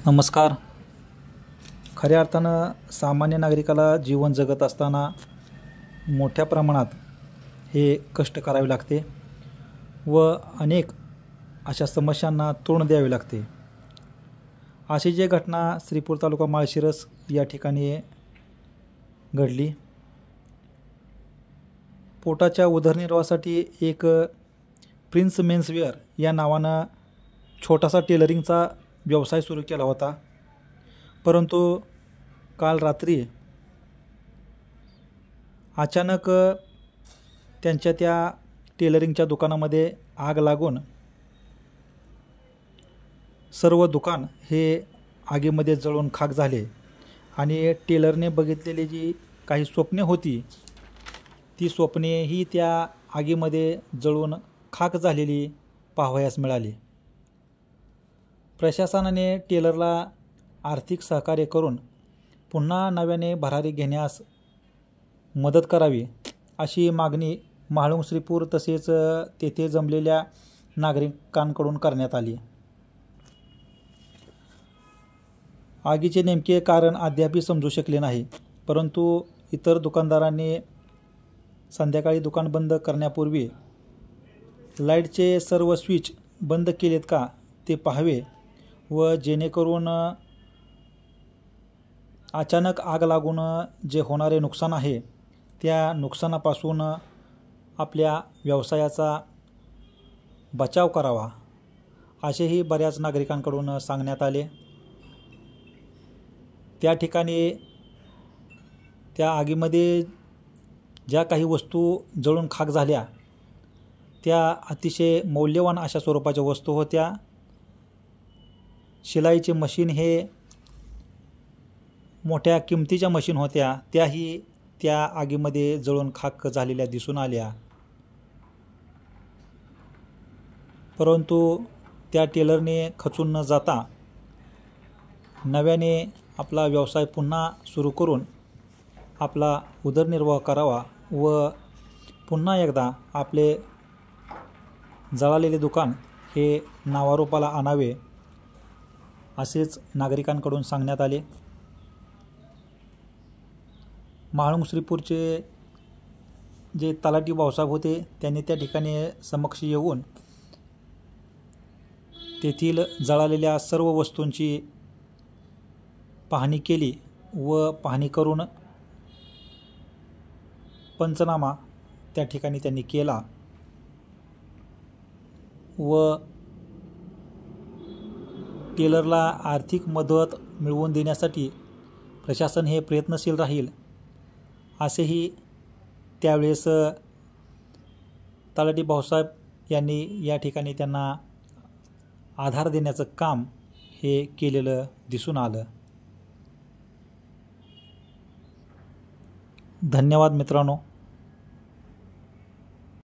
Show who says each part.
Speaker 1: नमस्कार. खऱ्या अर्थानं सामान्य नागरिकाला जीवन जगत असताना मोठ्या प्रमाणात हे कष्ट करावे लागते व अनेक अशा समस्यांना तोंड द्यावे लागते. अशी जी घटना श्रीपूर तालुका माळशिरस या ठिकाणी घडली. पोटाच्या उदरनिर्वाहासाठी एक प्रिन्स मेन्सवेअर या नावानं छोटासा टेलरिंगचा व्यवसाय सुरू केला होता. परंतु काल रात्री अचानक त्यांच्या त्या टेलरिंगच्या दुकानामध्ये आग लागून सर्व दुकान हे आगीमध्ये जळून खाक झाले आणि टेलरने बघितलेली जी काही स्वप्ने होती ती स्वप्ने ही त्या आगीमध्ये जळून खाक झालेली पाहावयास मिळाली. प्रशासनाने टेलरला आर्थिक सहकार्य करून पुन्हा नव्याने भरारी घेण्यास मदत करावी अशी मागणी म्हाळुंग श्रीपूर तसेच तेथे जमलेल्या नागरिकांकडून करण्यात आली. आगीचे नेमके कारण अद्याप समजू शकले नाही. परंतु इतर दुकानदारांनी संध्याकाळी दुकान बंद करण्यापूर्वी लाईटचे सर्व स्विच बंद केलेत का ते पाहावे व जेणेकरून अचानक आग लागून जे होणारे नुकसान आहे त्या नुकसानापासून आपल्या व्यवसायाचा बचाव करावा असेही बऱ्याच नागरिकांकडून सांगण्यात आले. त्या ठिकाणी त्या आगीमध्ये ज्या काही वस्तू जळून खाक झाल्या त्या अतिशय मौल्यवान अशा स्वरूपाच्या वस्तू होत्या. शिलाईचे मशीन हे मोठ्या किमतीच्या मशीन होत्या, त्याही त्या आगीमध्ये जळून खाक झालेल्या दिसून आल्या. परंतु त्या टेलरने खचून न जाता नव्याने आपला व्यवसाय पुन्हा सुरू करून आपला उदरनिर्वाह करावा व पुन्हा एकदा आपले जळालेले दुकान हे नावारूपाला आणावे असेच नागरिकांकडून सांगण्यात आले. म्हाळुंग श्रीपूरचे जे तलाठी भाऊसाहेब होते त्यांनी त्या ठिकाणी समक्ष येऊन तेथील जळालेल्या सर्व वस्तूंची पाहणी केली व पाहणी करून पंचनामा त्या ठिकाणी त्यांनी केला व टेलरला आर्थिक मदत मिळवून देण्यासाठी प्रशासन हे प्रयत्नशील राहील असेही त्यावेळेस तलाठी भाऊसाहेब यांनी या ठिकाणी त्यांना आधार देण्याचं काम हे केलेलं दिसून आलं. धन्यवाद मित्रांनो.